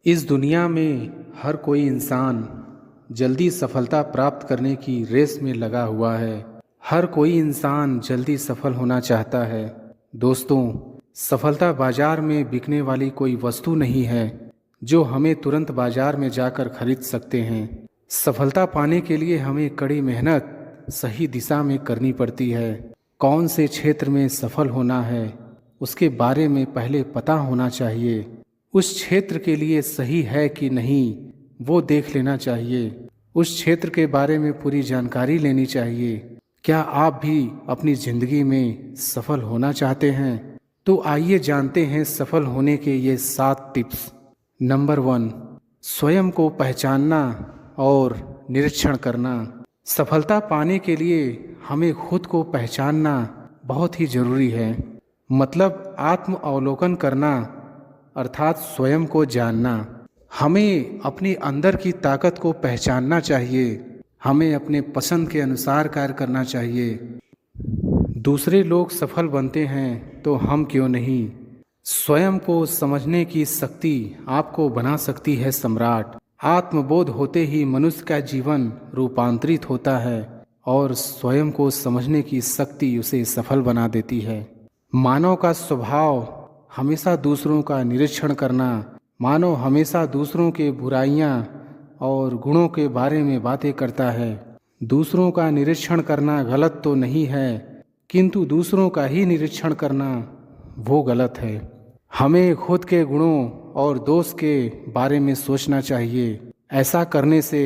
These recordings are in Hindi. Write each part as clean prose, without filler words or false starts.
इस दुनिया में हर कोई इंसान जल्दी सफलता प्राप्त करने की रेस में लगा हुआ है। हर कोई इंसान जल्दी सफल होना चाहता है। दोस्तों, सफलता बाजार में बिकने वाली कोई वस्तु नहीं है जो हमें तुरंत बाजार में जाकर खरीद सकते हैं। सफलता पाने के लिए हमें कड़ी मेहनत सही दिशा में करनी पड़ती है। कौन से क्षेत्र में सफल होना है उसके बारे में पहले पता होना चाहिए। उस क्षेत्र के लिए सही है कि नहीं वो देख लेना चाहिए। उस क्षेत्र के बारे में पूरी जानकारी लेनी चाहिए। क्या आप भी अपनी ज़िंदगी में सफल होना चाहते हैं? तो आइए जानते हैं सफल होने के ये 7 टिप्स। नंबर 1, स्वयं को पहचानना और निरीक्षण करना। सफलता पाने के लिए हमें खुद को पहचानना बहुत ही ज़रूरी है। मतलब आत्म अवलोकन करना, अर्थात स्वयं को जानना। हमें अपने अंदर की ताकत को पहचानना चाहिए। हमें अपने पसंद के अनुसार कार्य करना चाहिए। दूसरे लोग सफल बनते हैं तो हम क्यों नहीं? स्वयं को समझने की शक्ति आपको बना सकती है सम्राट। आत्मबोध होते ही मनुष्य का जीवन रूपांतरित होता है और स्वयं को समझने की शक्ति उसे सफल बना देती है। मानव का स्वभाव हमेशा दूसरों का निरीक्षण करना। मानव हमेशा दूसरों के बुराइयां और गुणों के बारे में बातें करता है। दूसरों का निरीक्षण करना गलत तो नहीं है, किंतु दूसरों का ही निरीक्षण करना वो गलत है। हमें खुद के गुणों और दोष के बारे में सोचना चाहिए। ऐसा करने से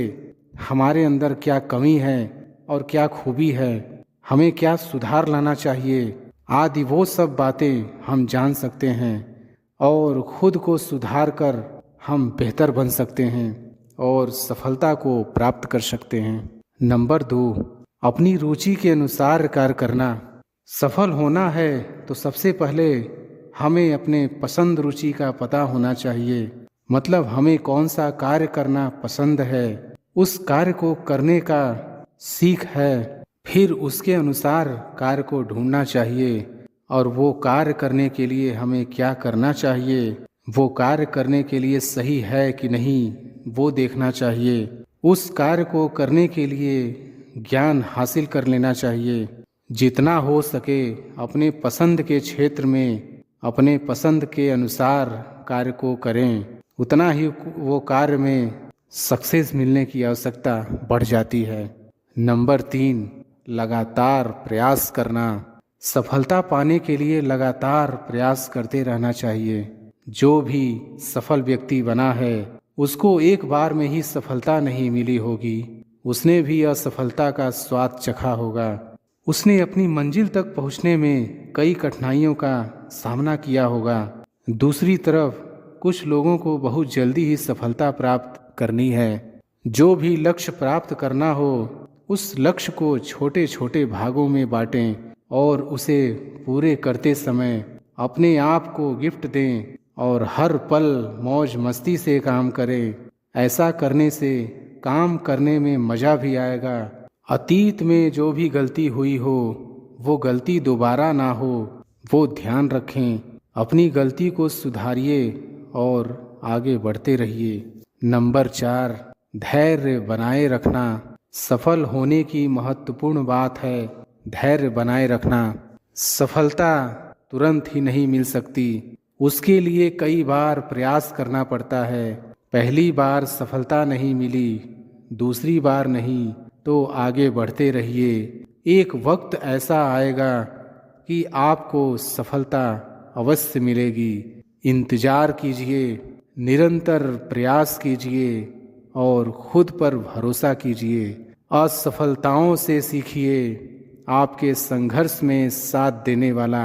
हमारे अंदर क्या कमी है और क्या खूबी है, हमें क्या सुधार लाना चाहिए आदि वो सब बातें हम जान सकते हैं और खुद को सुधार कर हम बेहतर बन सकते हैं और सफलता को प्राप्त कर सकते हैं। नंबर 2, अपनी रुचि के अनुसार कार्य करना। सफल होना है तो सबसे पहले हमें अपने पसंद रुचि का पता होना चाहिए। मतलब हमें कौन सा कार्य करना पसंद है, उस कार्य को करने का सीख है। फिर उसके अनुसार कार्य को ढूंढना चाहिए और वो कार्य करने के लिए हमें क्या करना चाहिए, वो कार्य करने के लिए सही है कि नहीं वो देखना चाहिए। उस कार्य को करने के लिए ज्ञान हासिल कर लेना चाहिए। जितना हो सके अपने पसंद के क्षेत्र में अपने पसंद के अनुसार कार्य को करें, उतना ही वो कार्य में सक्सेस मिलने की आवश्यकता बढ़ जाती है। नंबर 3, लगातार प्रयास करना। सफलता पाने के लिए लगातार प्रयास करते रहना चाहिए। जो भी सफल व्यक्ति बना है उसको एक बार में ही सफलता नहीं मिली होगी। उसने भी असफलता का स्वाद चखा होगा। उसने अपनी मंजिल तक पहुंचने में कई कठिनाइयों का सामना किया होगा। दूसरी तरफ कुछ लोगों को बहुत जल्दी ही सफलता प्राप्त करनी है। जो भी लक्ष्य प्राप्त करना हो उस लक्ष्य को छोटे छोटे भागों में बांटें और उसे पूरे करते समय अपने आप को गिफ्ट दें और हर पल मौज मस्ती से काम करें। ऐसा करने से काम करने में मज़ा भी आएगा। अतीत में जो भी गलती हुई हो वो गलती दोबारा ना हो वो ध्यान रखें। अपनी गलती को सुधारिए और आगे बढ़ते रहिए। नंबर 4, धैर्य बनाए रखना। सफल होने की महत्वपूर्ण बात है धैर्य बनाए रखना। सफलता तुरंत ही नहीं मिल सकती, उसके लिए कई बार प्रयास करना पड़ता है। पहली बार सफलता नहीं मिली, दूसरी बार नहीं, तो आगे बढ़ते रहिए। एक वक्त ऐसा आएगा कि आपको सफलता अवश्य मिलेगी। इंतजार कीजिए, निरंतर प्रयास कीजिए और खुद पर भरोसा कीजिए। असफलताओं से सीखिए। आपके संघर्ष में साथ देने वाला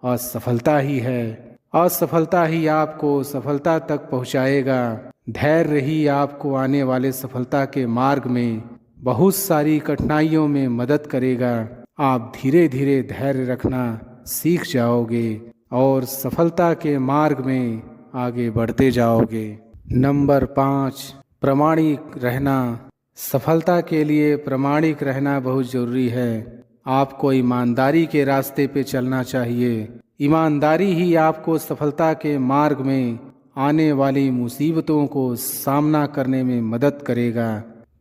असफलता ही है। असफलता ही आपको सफलता तक पहुंचाएगा। धैर्य ही आपको आने वाले सफलता के मार्ग में बहुत सारी कठिनाइयों में मदद करेगा। आप धीरे धीरे धैर्य रखना सीख जाओगे और सफलता के मार्ग में आगे बढ़ते जाओगे। नंबर 5, प्रामाणिक रहना। सफलता के लिए प्रामाणिक रहना बहुत ज़रूरी है। आपको ईमानदारी के रास्ते पे चलना चाहिए। ईमानदारी ही आपको सफलता के मार्ग में आने वाली मुसीबतों को सामना करने में मदद करेगा।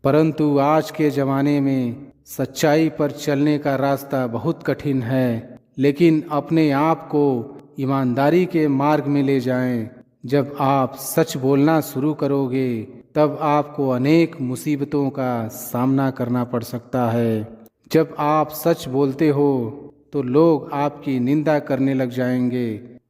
परंतु आज के ज़माने में सच्चाई पर चलने का रास्ता बहुत कठिन है, लेकिन अपने आप को ईमानदारी के मार्ग में ले जाएं। जब आप सच बोलना शुरू करोगे तब आपको अनेक मुसीबतों का सामना करना पड़ सकता है। जब आप सच बोलते हो तो लोग आपकी निंदा करने लग जाएंगे।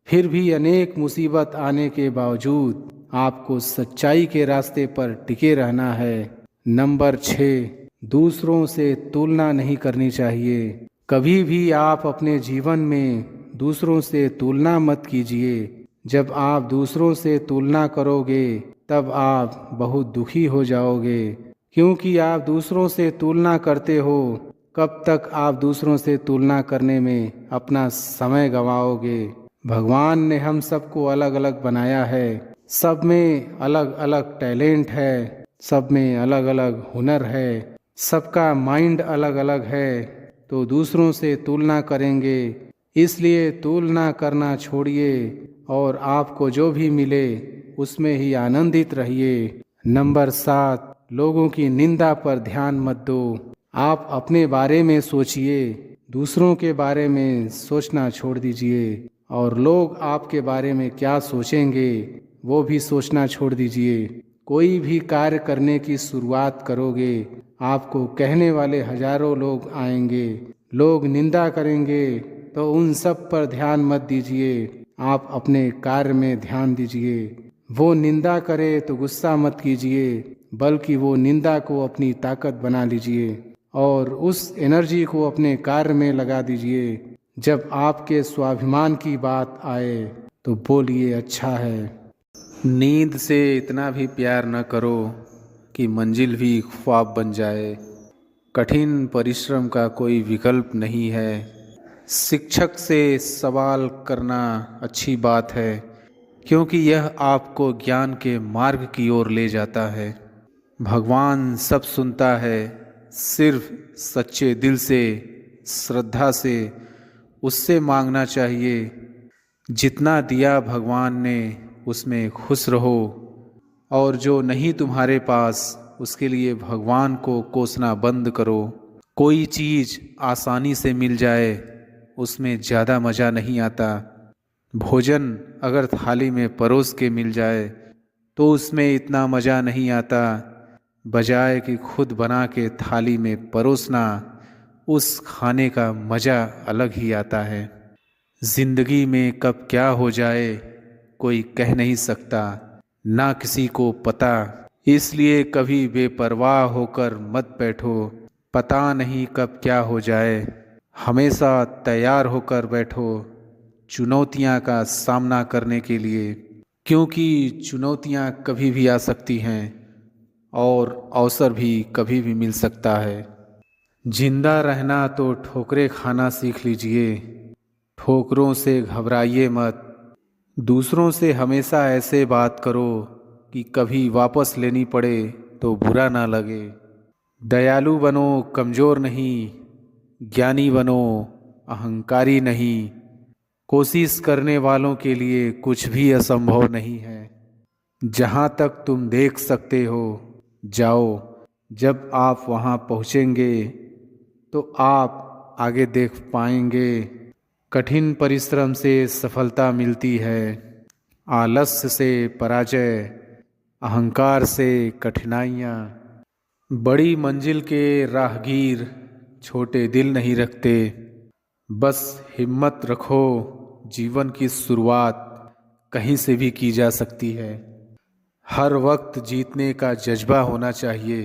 फिर भी अनेक मुसीबत आने के बावजूद आपको सच्चाई के रास्ते पर टिके रहना है। नंबर 6, दूसरों से तुलना नहीं करनी चाहिए। कभी भी आप अपने जीवन में दूसरों से तुलना मत कीजिए। जब आप दूसरों से तुलना करोगे तब आप बहुत दुखी हो जाओगे, क्योंकि आप दूसरों से तुलना करते हो। कब तक आप दूसरों से तुलना करने में अपना समय गंवाओगे। भगवान ने हम सबको अलग अलग बनाया है। सब में अलग अलग टैलेंट है, सब में अलग अलग हुनर है, सबका माइंड अलग अलग है। तो दूसरों से तुलना करेंगे, इसलिए तुलना करना छोड़िए और आपको जो भी मिले उसमें ही आनंदित रहिए। नंबर 7, लोगों की निंदा पर ध्यान मत दो। आप अपने बारे में सोचिए, दूसरों के बारे में सोचना छोड़ दीजिए। और लोग आपके बारे में क्या सोचेंगे वो भी सोचना छोड़ दीजिए। कोई भी कार्य करने की शुरुआत करोगे, आपको कहने वाले हजारों लोग आएंगे, लोग निंदा करेंगे, तो उन सब पर ध्यान मत दीजिए। आप अपने कार्य में ध्यान दीजिए। वो निंदा करे तो गुस्सा मत कीजिए, बल्कि वो निंदा को अपनी ताकत बना लीजिए और उस एनर्जी को अपने कार्य में लगा दीजिए। जब आपके स्वाभिमान की बात आए तो बोलिए अच्छा है। नींद से इतना भी प्यार न करो कि मंजिल भी ख्वाब बन जाए। कठिन परिश्रम का कोई विकल्प नहीं है। शिक्षक से सवाल करना अच्छी बात है, क्योंकि यह आपको ज्ञान के मार्ग की ओर ले जाता है। भगवान सब सुनता है, सिर्फ सच्चे दिल से, श्रद्धा से उससे मांगना चाहिए। जितना दिया भगवान ने उसमें खुश रहो, और जो नहीं तुम्हारे पास उसके लिए भगवान को कोसना बंद करो। कोई चीज़ आसानी से मिल जाए उसमें ज़्यादा मज़ा नहीं आता। भोजन अगर थाली में परोस के मिल जाए तो उसमें इतना मज़ा नहीं आता, बजाय कि खुद बना के थाली में परोसना, उस खाने का मज़ा अलग ही आता है। जिंदगी में कब क्या हो जाए कोई कह नहीं सकता, ना किसी को पता। इसलिए कभी बेपरवाह होकर मत बैठो, पता नहीं कब क्या हो जाए। हमेशा तैयार होकर बैठो चुनौतियां का सामना करने के लिए, क्योंकि चुनौतियां कभी भी आ सकती हैं और अवसर भी कभी भी मिल सकता है। जिंदा रहना तो ठोकरें खाना सीख लीजिए। ठोकरों से घबराइए मत। दूसरों से हमेशा ऐसे बात करो कि कभी वापस लेनी पड़े तो बुरा ना लगे। दयालु बनो, कमज़ोर नहीं। ज्ञानी बनो, अहंकारी नहीं। कोशिश करने वालों के लिए कुछ भी असंभव नहीं है। जहाँ तक तुम देख सकते हो जाओ। जब आप वहाँ पहुँचेंगे तो आप आगे देख पाएंगे। कठिन परिश्रम से सफलता मिलती है, आलस्य से पराजय, अहंकार से कठिनाइयाँ। बड़ी मंजिल के राहगीर छोटे दिल नहीं रखते। बस हिम्मत रखो, जीवन की शुरुआत कहीं से भी की जा सकती है। हर वक्त जीतने का जज्बा होना चाहिए,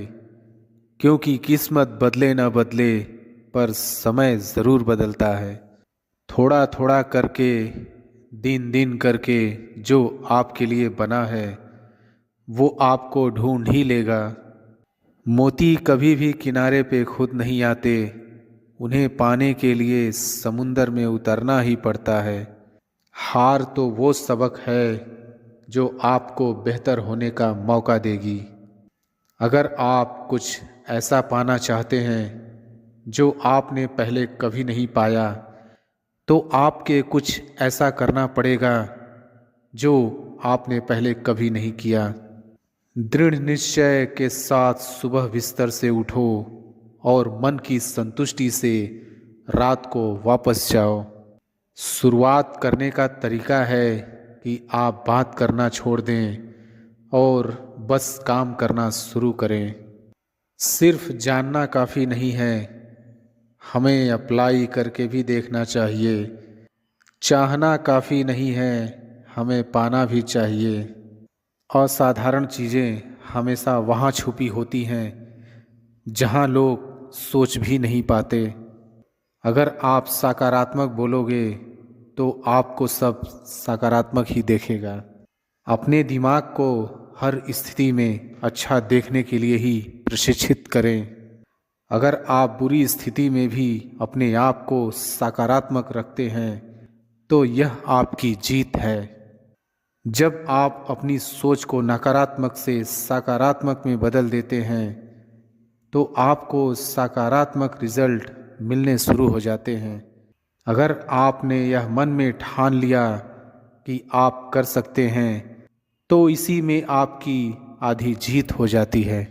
क्योंकि किस्मत बदले न बदले पर समय ज़रूर बदलता है। थोड़ा थोड़ा करके, दिन दिन करके जो आपके लिए बना है वो आपको ढूंढ ही लेगा। मोती कभी भी किनारे पे खुद नहीं आते, उन्हें पाने के लिए समुंदर में उतरना ही पड़ता है। हार तो वो सबक है जो आपको बेहतर होने का मौका देगी। अगर आप कुछ ऐसा पाना चाहते हैं जो आपने पहले कभी नहीं पाया, तो आपके कुछ ऐसा करना पड़ेगा जो आपने पहले कभी नहीं किया। दृढ़ निश्चय के साथ सुबह बिस्तर से उठो और मन की संतुष्टि से रात को वापस जाओ। शुरुआत करने का तरीका है कि आप बात करना छोड़ दें और बस काम करना शुरू करें। सिर्फ जानना काफ़ी नहीं है, हमें अप्लाई करके भी देखना चाहिए। चाहना काफ़ी नहीं है, हमें पाना भी चाहिए। असाधारण चीज़ें हमेशा वहाँ छुपी होती हैं जहाँ लोग सोच भी नहीं पाते। अगर आप सकारात्मक बोलोगे तो आपको सब सकारात्मक ही देखेगा। अपने दिमाग को हर स्थिति में अच्छा देखने के लिए ही प्रशिक्षित करें। अगर आप बुरी स्थिति में भी अपने आप को सकारात्मक रखते हैं तो यह आपकी जीत है। जब आप अपनी सोच को नकारात्मक से सकारात्मक में बदल देते हैं तो आपको सकारात्मक रिजल्ट मिलने शुरू हो जाते हैं। अगर आपने यह मन में ठान लिया कि आप कर सकते हैं तो इसी में आपकी आधी जीत हो जाती है।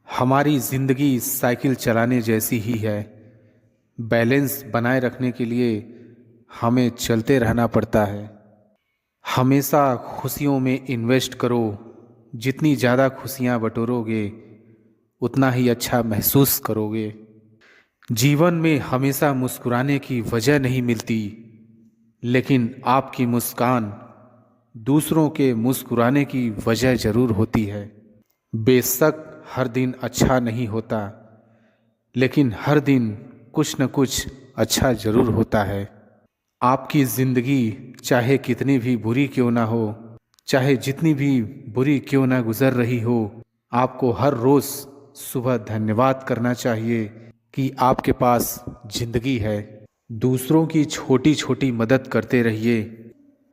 हमारी ज़िंदगी साइकिल चलाने जैसी ही है। बैलेंस बनाए रखने के लिए हमें चलते रहना पड़ता है। हमेशा खुशियों में इन्वेस्ट करो। जितनी ज़्यादा खुशियाँ बटोरोगे उतना ही अच्छा महसूस करोगे। जीवन में हमेशा मुस्कुराने की वजह नहीं मिलती, लेकिन आपकी मुस्कान दूसरों के मुस्कुराने की वजह ज़रूर होती है। बेशक हर दिन अच्छा नहीं होता, लेकिन हर दिन कुछ न कुछ अच्छा ज़रूर होता है। आपकी ज़िंदगी चाहे कितनी भी बुरी क्यों ना हो, चाहे जितनी भी बुरी क्यों ना गुजर रही हो, आपको हर रोज़ सुबह धन्यवाद करना चाहिए कि आपके पास ज़िंदगी है। दूसरों की छोटी छोटी मदद करते रहिए।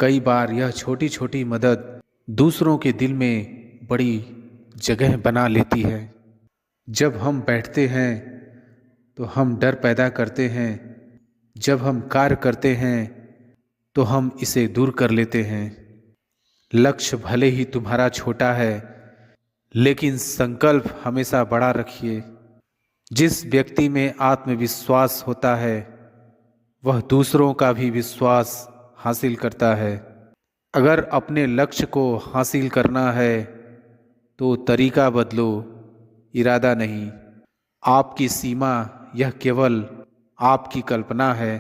कई बार यह छोटी छोटी मदद दूसरों के दिल में बड़ी जगह बना लेती है। जब हम बैठते हैं तो हम डर पैदा करते हैं, जब हम कार्य करते हैं तो हम इसे दूर कर लेते हैं। लक्ष्य भले ही तुम्हारा छोटा है, लेकिन संकल्प हमेशा बड़ा रखिए। जिस व्यक्ति में आत्मविश्वास होता है वह दूसरों का भी विश्वास हासिल करता है। अगर अपने लक्ष्य को हासिल करना है तो तरीका बदलो, इरादा नहीं। आपकी सीमा यह केवल आपकी कल्पना है।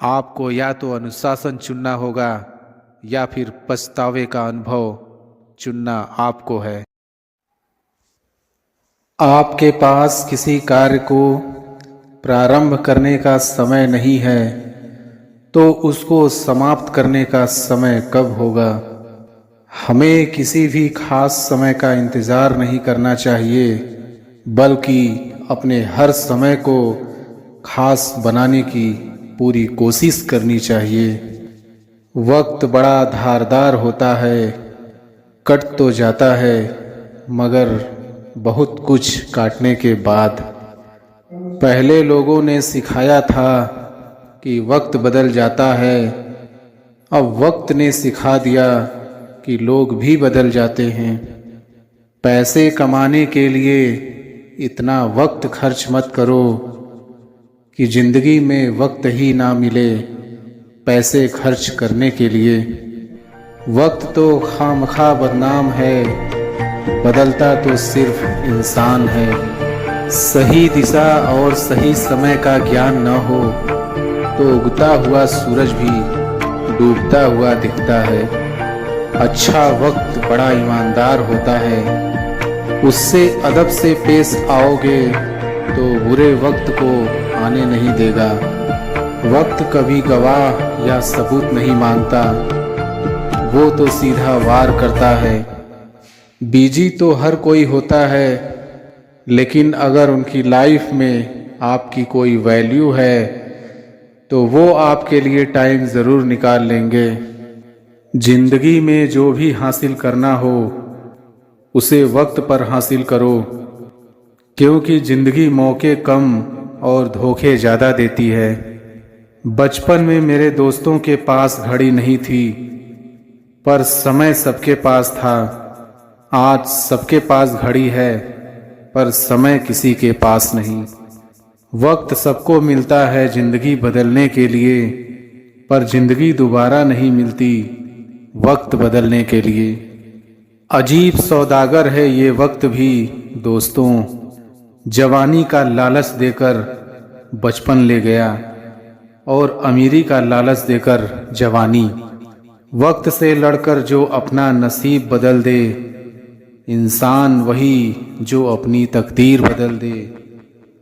आपको या तो अनुशासन चुनना होगा या फिर पछतावे का अनुभव चुनना आपको है। आपके पास किसी कार्य को प्रारंभ करने का समय नहीं है तो उसको समाप्त करने का समय कब होगा? हमें किसी भी खास समय का इंतज़ार नहीं करना चाहिए, बल्कि अपने हर समय को खास बनाने की पूरी कोशिश करनी चाहिए। वक्त बड़ा धारदार होता है, कट तो जाता है मगर बहुत कुछ काटने के बाद। पहले लोगों ने सिखाया था कि वक्त बदल जाता है, अब वक्त ने सिखा दिया कि लोग भी बदल जाते हैं। पैसे कमाने के लिए इतना वक्त खर्च मत करो कि जिंदगी में वक्त ही ना मिले पैसे खर्च करने के लिए। वक्त तो खामखा बदनाम है, बदलता तो सिर्फ इंसान है। सही दिशा और सही समय का ज्ञान न हो तो उगता हुआ सूरज भी डूबता हुआ दिखता है। अच्छा वक्त बड़ा ईमानदार होता है, उससे अदब से पेश आओगे तो बुरे वक्त को आने नहीं देगा। वक्त कभी गवाह या सबूत नहीं मांगता, वो तो सीधा वार करता है। बिजी तो हर कोई होता है, लेकिन अगर उनकी लाइफ में आपकी कोई वैल्यू है तो वो आपके लिए टाइम ज़रूर निकाल लेंगे। जिंदगी में जो भी हासिल करना हो उसे वक्त पर हासिल करो, क्योंकि जिंदगी मौके कम और धोखे ज़्यादा देती है। बचपन में मेरे दोस्तों के पास घड़ी नहीं थी, पर समय सबके पास था। आज सबके पास घड़ी है, पर समय किसी के पास नहीं। वक्त सबको मिलता है जिंदगी बदलने के लिए, पर जिंदगी दोबारा नहीं मिलती वक्त बदलने के लिए। अजीब सौदागर है ये वक्त भी दोस्तों, जवानी का लालच देकर बचपन ले गया और अमीरी का लालच देकर जवानी। वक्त से लड़कर जो अपना नसीब बदल दे, इंसान वही जो अपनी तकदीर बदल दे।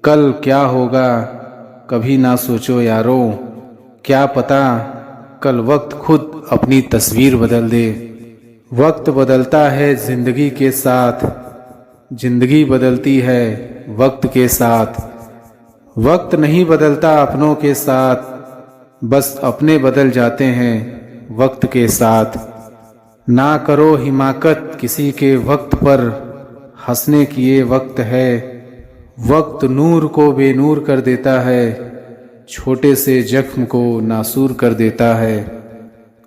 कल क्या होगा कभी ना सोचो यारो, क्या पता कल वक्त खुद अपनी तस्वीर बदल दे। वक्त बदलता है जिंदगी के साथ, जिंदगी बदलती है वक्त के साथ। वक्त नहीं बदलता अपनों के साथ, बस अपने बदल जाते हैं वक्त के साथ। ना करो हिमाकत किसी के वक्त पर, हंसने की ये वक्त है। वक्त नूर को बेनूर कर देता है, छोटे से जख्म को नासूर कर देता है।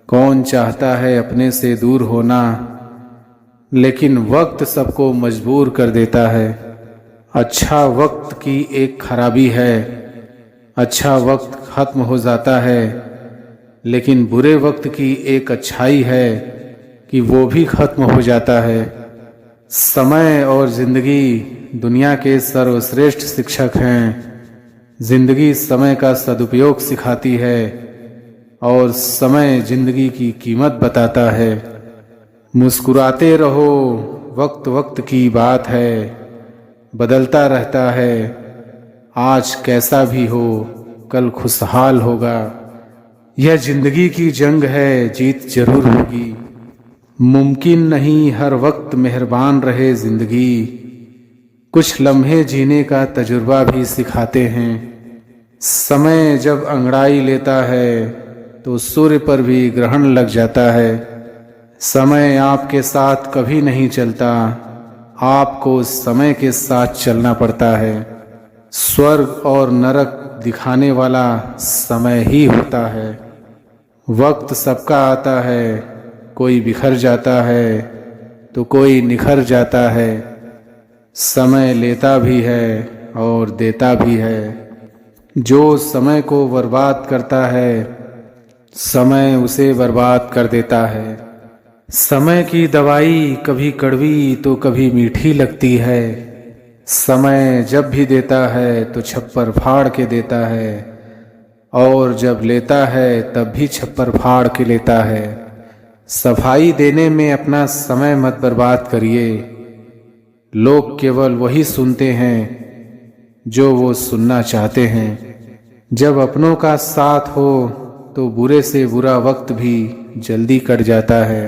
कौन चाहता है अपने से दूर होना, लेकिन वक्त सबको मजबूर कर देता है। अच्छा वक्त की एक खराबी है, अच्छा वक्त खत्म हो जाता है, लेकिन बुरे वक्त की एक अच्छाई है कि वो भी खत्म हो जाता है। समय और जिंदगी दुनिया के सर्वश्रेष्ठ शिक्षक हैं। जिंदगी समय का सदुपयोग सिखाती है और समय जिंदगी की कीमत बताता है। मुस्कुराते रहो, वक्त वक्त की बात है, बदलता रहता है। आज कैसा भी हो कल खुशहाल होगा। यह जिंदगी की जंग है, जीत जरूर होगी। मुमकिन नहीं हर वक्त मेहरबान रहे जिंदगी, कुछ लम्हे जीने का तजुर्बा भी सिखाते हैं। समय जब अंगड़ाई लेता है तो सूर्य पर भी ग्रहण लग जाता है। समय आपके साथ कभी नहीं चलता, आपको समय के साथ चलना पड़ता है। स्वर्ग और नरक दिखाने वाला समय ही होता है। वक्त सबका आता है, कोई बिखर जाता है तो कोई निखर जाता है। समय लेता भी है और देता भी है। जो समय को बर्बाद करता है, समय उसे बर्बाद कर देता है। समय की दवाई कभी कड़वी तो कभी मीठी लगती है। समय जब भी देता है तो छप्पर फाड़ के देता है, और जब लेता है तब भी छप्पर फाड़ के लेता है। सफाई देने में अपना समय मत बर्बाद करिए। लोग केवल वही सुनते हैं जो वो सुनना चाहते हैं। जब अपनों का साथ हो तो बुरे से बुरा वक्त भी जल्दी कट जाता है।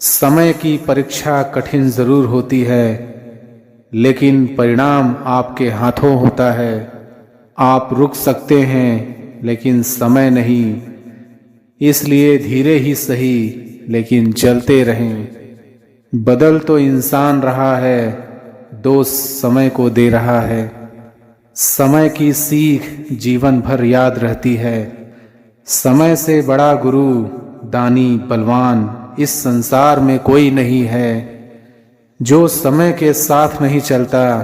समय की परीक्षा कठिन जरूर होती है, लेकिन परिणाम आपके हाथों होता है। आप रुक सकते हैं लेकिन समय नहीं, इसलिए धीरे ही सही लेकिन चलते रहें। बदल तो इंसान रहा है, दोस्त समय को दे रहा है। समय की सीख जीवन भर याद रहती है। समय से बड़ा गुरु, दानी, बलवान इस संसार में कोई नहीं है। जो समय के साथ नहीं चलता,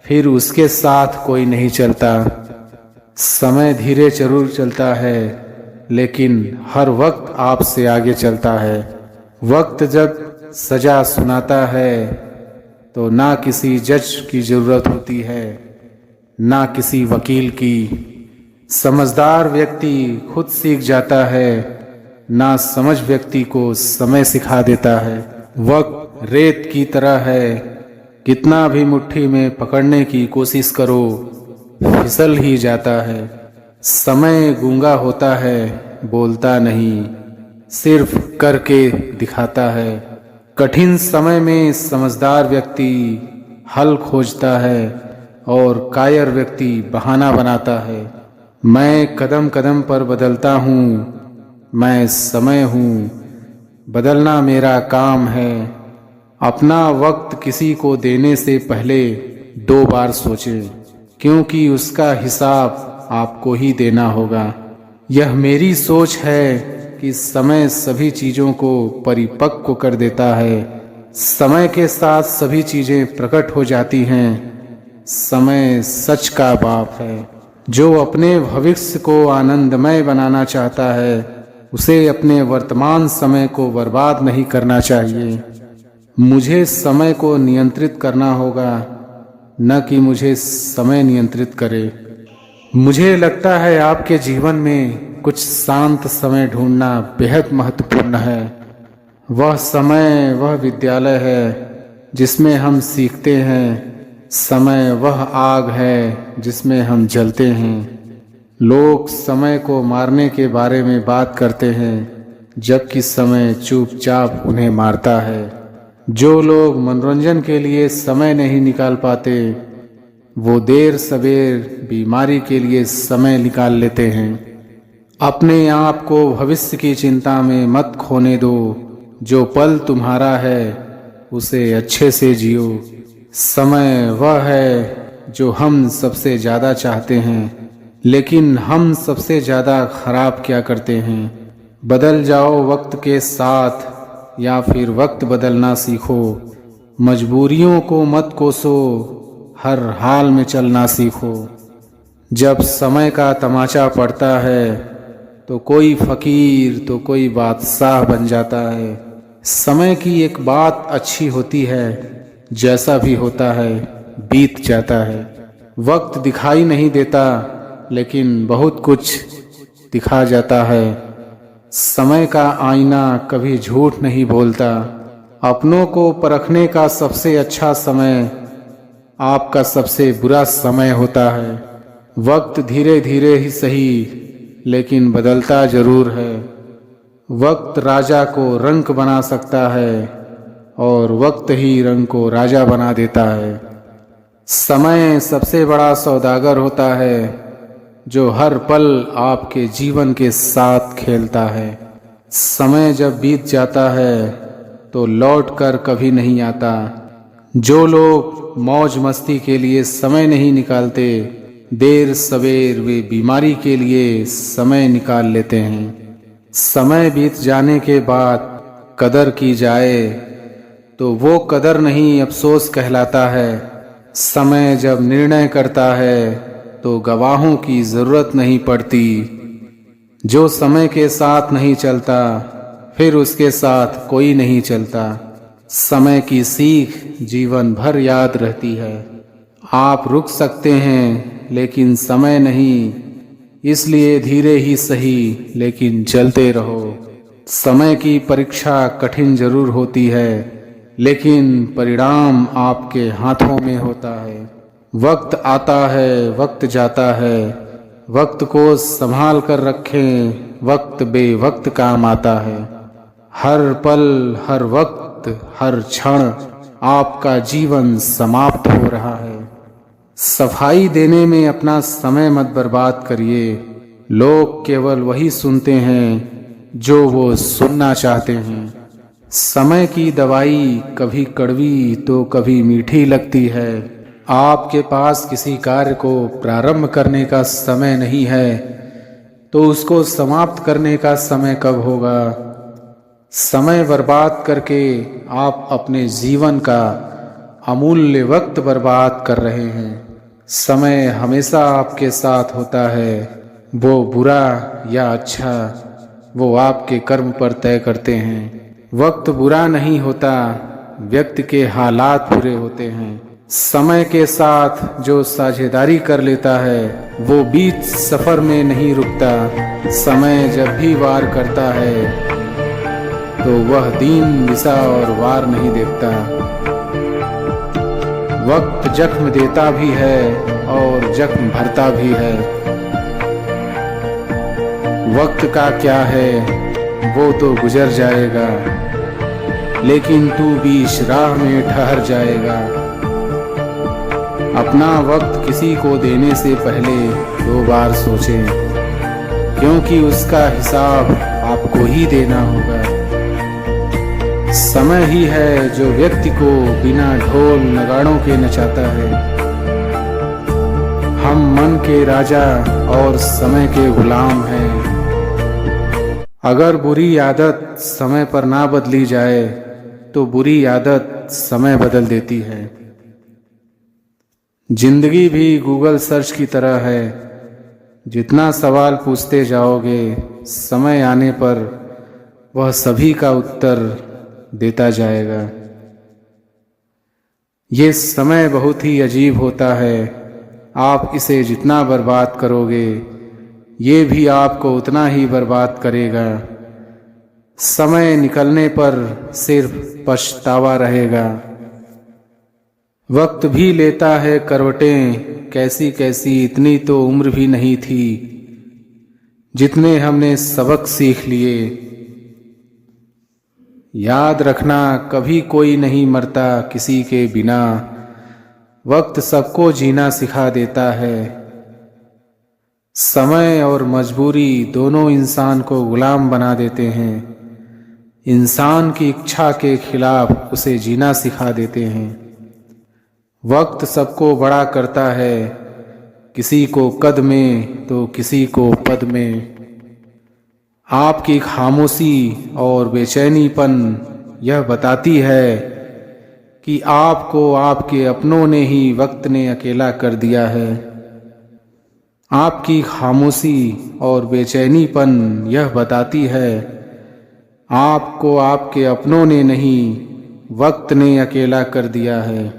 फिर उसके साथ कोई नहीं चलता। समय धीरे जरूर चलता है, लेकिन हर वक्त आपसे आगे चलता है। वक्त जब सजा सुनाता है तो ना किसी जज की जरूरत होती है, ना किसी वकील की। समझदार व्यक्ति खुद सीख जाता है, ना समझ व्यक्ति को समय सिखा देता है। वक्त रेत की तरह है, कितना भी मुट्ठी में पकड़ने की कोशिश करो फिसल ही जाता है। समय गूंगा होता है, बोलता नहीं, सिर्फ करके दिखाता है। कठिन समय में समझदार व्यक्ति हल खोजता है और कायर व्यक्ति बहाना बनाता है। मैं कदम कदम पर बदलता हूँ, मैं समय हूँ, बदलना मेरा काम है। अपना वक्त किसी को देने से पहले 2 बार सोचें, क्योंकि उसका हिसाब आपको ही देना होगा। यह मेरी सोच है कि समय सभी चीज़ों को परिपक्व कर देता है। समय के साथ सभी चीज़ें प्रकट हो जाती हैं। समय सच का बाप है। जो अपने भविष्य को आनंदमय बनाना चाहता है उसे अपने वर्तमान समय को बर्बाद नहीं करना चाहिए। मुझे समय को नियंत्रित करना होगा, न कि मुझे समय नियंत्रित करे। मुझे लगता है आपके जीवन में कुछ शांत समय ढूंढना बेहद महत्वपूर्ण है। वह समय वह विद्यालय है जिसमें हम सीखते हैं। समय वह आग है जिसमें हम जलते हैं। लोग समय को मारने के बारे में बात करते हैं, जबकि समय चुपचाप उन्हें मारता है। जो लोग मनोरंजन के लिए समय नहीं निकाल पाते, वो देर सवेर बीमारी के लिए समय निकाल लेते हैं। अपने आप को भविष्य की चिंता में मत खोने दो। जो पल तुम्हारा है उसे अच्छे से जियो। समय वह है जो हम सबसे ज़्यादा चाहते हैं, लेकिन हम सबसे ज़्यादा खराब क्या करते हैं। बदल जाओ वक्त के साथ या फिर वक्त बदलना सीखो। मजबूरियों को मत कोसो, हर हाल में चलना सीखो। जब समय का तमाचा पड़ता है तो कोई फकीर तो कोई बादशाह बन जाता है। समय की एक बात अच्छी होती है, जैसा भी होता है बीत जाता है। वक्त दिखाई नहीं देता, लेकिन बहुत कुछ दिखा जाता है। समय का आईना कभी झूठ नहीं बोलता। अपनों को परखने का सबसे अच्छा समय आपका सबसे बुरा समय होता है। वक्त धीरे धीरे ही सही, लेकिन बदलता जरूर है। वक्त राजा को रंक बना सकता है और वक्त ही रंग को राजा बना देता है। समय सबसे बड़ा सौदागर होता है जो हर पल आपके जीवन के साथ खेलता है। समय जब बीत जाता है तो लौट कर कभी नहीं आता। जो लोग मौज मस्ती के लिए समय नहीं निकालते, देर सवेर वे बीमारी के लिए समय निकाल लेते हैं। समय बीत जाने के बाद कदर की जाए तो वो कदर नहीं अफसोस कहलाता है। समय जब निर्णय करता है तो गवाहों की ज़रूरत नहीं पड़ती। जो समय के साथ नहीं चलता, फिर उसके साथ कोई नहीं चलता। समय की सीख जीवन भर याद रहती है। आप रुक सकते हैं लेकिन समय नहीं, इसलिए धीरे ही सही लेकिन चलते रहो। समय की परीक्षा कठिन जरूर होती है, लेकिन परिणाम आपके हाथों में होता है। वक्त आता है, वक्त जाता है। वक्त को संभाल कर रखें, वक्त बेवक्त काम आता है। हर पल, हर वक्त, हर क्षण आपका जीवन समाप्त हो रहा है। सफाई देने में अपना समय मत बर्बाद करिए। लोग केवल वही सुनते हैं जो वो सुनना चाहते हैं। समय की दवाई कभी कड़वी तो कभी मीठी लगती है। आपके पास किसी कार्य को प्रारंभ करने का समय नहीं है तो उसको समाप्त करने का समय कब होगा। समय बर्बाद करके आप अपने जीवन का अमूल्य वक्त बर्बाद कर रहे हैं। समय हमेशा आपके साथ होता है, वो बुरा या अच्छा वो आपके कर्म पर तय करते हैं। वक्त बुरा नहीं होता, व्यक्ति के हालात बुरे होते हैं। समय के साथ जो साझेदारी कर लेता है वो बीच सफर में नहीं रुकता। समय जब भी वार करता है तो वह दीन दिशा और वार नहीं देखता। वक्त जख्म देता भी है और जख्म भरता भी है। वक्त का क्या है वो तो गुजर जाएगा, लेकिन तू बीच राह में ठहर जाएगा। अपना वक्त किसी को देने से पहले 2 बार सोचें, क्योंकि उसका हिसाब आपको ही देना होगा। समय ही है जो व्यक्ति को बिना ढोल नगाड़ों के नचाता है। हम मन के राजा और समय के गुलाम हैं। अगर बुरी आदत समय पर ना बदली जाए तो बुरी आदत समय बदल देती है। जिंदगी भी गूगल सर्च की तरह है, जितना सवाल पूछते जाओगे समय आने पर वह सभी का उत्तर देता जाएगा। ये समय बहुत ही अजीब होता है, आप इसे जितना बर्बाद करोगे ये भी आपको उतना ही बर्बाद करेगा। समय निकलने पर सिर्फ पछतावा रहेगा। वक्त भी लेता है करवटें कैसी कैसी, इतनी तो उम्र भी नहीं थी जितने हमने सबक सीख लिए। याद रखना कभी कोई नहीं मरता किसी के बिना, वक्त सबको जीना सिखा देता है। समय और मजबूरी दोनों इंसान को गुलाम बना देते हैं, इंसान की इच्छा के खिलाफ उसे जीना सिखा देते हैं। वक्त सबको बड़ा करता है, किसी को कद में तो किसी को पद में। आपकी खामोशी और बेचैनीपन यह बताती है कि आपको आपके अपनों ने ही वक्त ने अकेला कर दिया है। आपकी खामोशी और बेचैनीपन यह बताती है आपको आपके अपनों ने नहीं वक्त ने अकेला कर दिया है।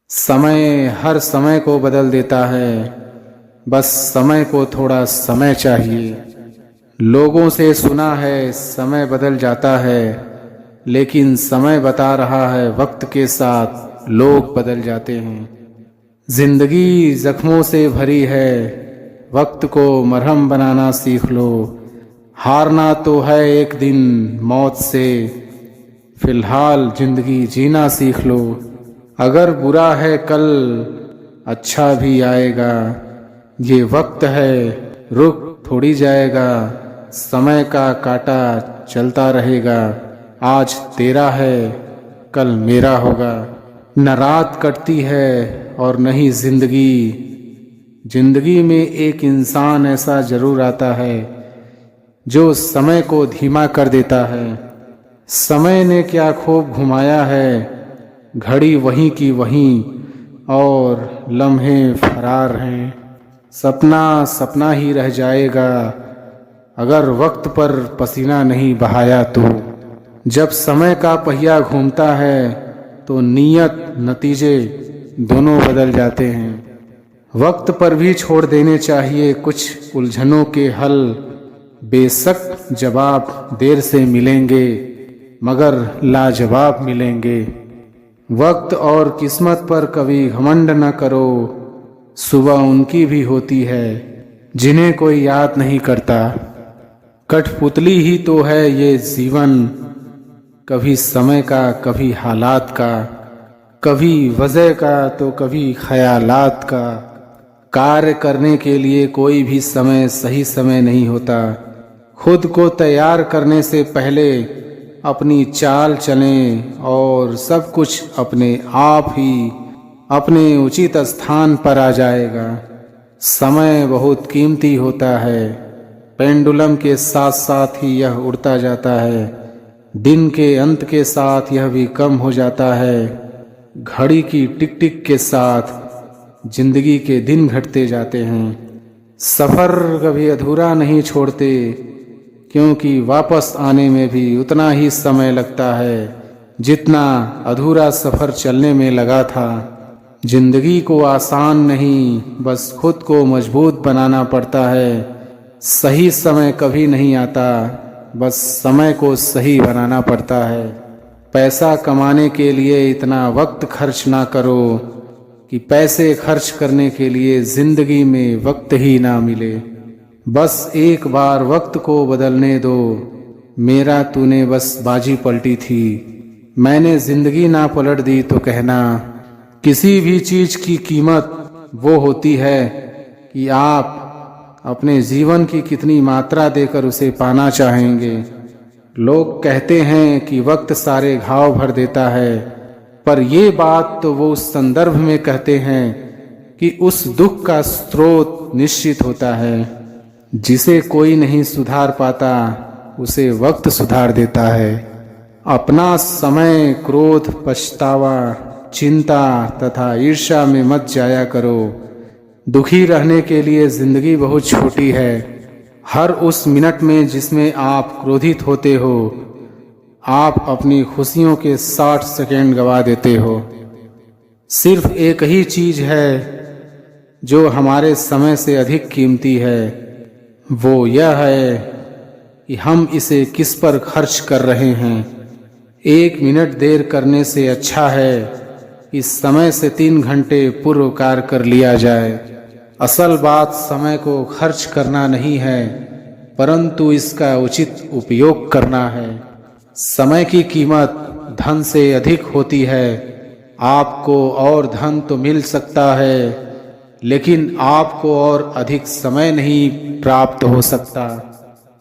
समय हर समय को बदल देता है, बस समय को थोड़ा समय चाहिए। लोगों से सुना है समय बदल जाता है, लेकिन समय बता रहा है वक्त के साथ लोग बदल जाते हैं। जिंदगी जख्मों से भरी है, वक्त को मरहम बनाना सीख लो। हारना तो है एक दिन मौत से, फिलहाल जिंदगी जीना सीख लो। अगर बुरा है कल अच्छा भी आएगा, ये वक्त है रुक थोड़ी जाएगा। समय का काटा चलता रहेगा, आज तेरा है कल मेरा होगा। न रात कटती है और न ही जिंदगी, जिंदगी में एक इंसान ऐसा जरूर आता है जो समय को धीमा कर देता है। समय ने क्या खूब घुमाया है, घड़ी वहीं की वहीं और लम्हे फरार हैं। सपना सपना ही रह जाएगा अगर वक्त पर पसीना नहीं बहाया तो। जब समय का पहिया घूमता है तो नीयत नतीजे दोनों बदल जाते हैं। वक्त पर भी छोड़ देने चाहिए कुछ उलझनों के हल, बेशक जवाब देर से मिलेंगे मगर लाजवाब मिलेंगे। वक्त और किस्मत पर कभी घमंड न करो, सुबह उनकी भी होती है जिन्हें कोई याद नहीं करता। कठपुतली ही तो है ये जीवन, कभी समय का कभी हालात का, कभी वजह का तो कभी ख्यालात का। कार्य करने के लिए कोई भी समय सही समय नहीं होता। खुद को तैयार करने से पहले अपनी चाल चलें और सब कुछ अपने आप ही अपने उचित स्थान पर आ जाएगा। समय बहुत कीमती होता है, पेंडुलम के साथ साथ ही यह उड़ता जाता है। दिन के अंत के साथ यह भी कम हो जाता है। घड़ी की टिक टिक के साथ जिंदगी के दिन घटते जाते हैं। सफ़र कभी अधूरा नहीं छोड़ते, क्योंकि वापस आने में भी उतना ही समय लगता है जितना अधूरा सफ़र चलने में लगा था। जिंदगी को आसान नहीं, बस खुद को मजबूत बनाना पड़ता है। सही समय कभी नहीं आता, बस समय को सही बनाना पड़ता है। पैसा कमाने के लिए इतना वक्त खर्च ना करो कि पैसे खर्च करने के लिए जिंदगी में वक्त ही ना मिले। बस एक बार वक्त को बदलने दो, मेरा तूने बस बाजी पलटी थी। मैंने जिंदगी ना पलट दी तो कहना। किसी भी चीज की कीमत वो होती है कि आप अपने जीवन की कितनी मात्रा देकर उसे पाना चाहेंगे। लोग कहते हैं कि वक्त सारे घाव भर देता है, पर ये बात तो वो उस संदर्भ में कहते हैं कि उस दुख का स्रोत निश्चित होता है। जिसे कोई नहीं सुधार पाता उसे वक्त सुधार देता है। अपना समय क्रोध, पछतावा, चिंता तथा ईर्ष्या में मत जाया करो। दुखी रहने के लिए जिंदगी बहुत छोटी है। हर उस मिनट में जिसमें आप क्रोधित होते हो, आप अपनी खुशियों के 60 सेकंड गंवा देते हो। सिर्फ एक ही चीज है जो हमारे समय से अधिक कीमती है, वो यह है कि हम इसे किस पर खर्च कर रहे हैं। 1 मिनट देर करने से अच्छा है इस समय से 3 घंटे पूर्व कार्य कर लिया जाए। असल बात समय को खर्च करना नहीं है, परंतु इसका उचित उपयोग करना है। समय की कीमत धन से अधिक होती है। आपको और धन तो मिल सकता है, लेकिन आपको और अधिक समय नहीं प्राप्त हो सकता।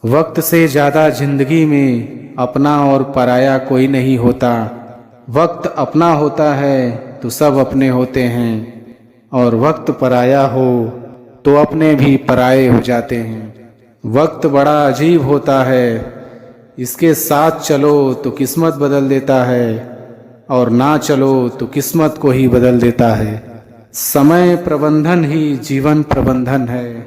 वक्त से ज़्यादा जिंदगी में अपना और पराया कोई नहीं होता। वक्त अपना होता है तो सब अपने होते हैं, और वक्त पराया हो तो अपने भी पराये हो जाते हैं। वक्त बड़ा अजीब होता है। इसके साथ चलो तो किस्मत बदल देता है, और ना चलो तो किस्मत को ही बदल देता है। समय प्रबंधन ही जीवन प्रबंधन है।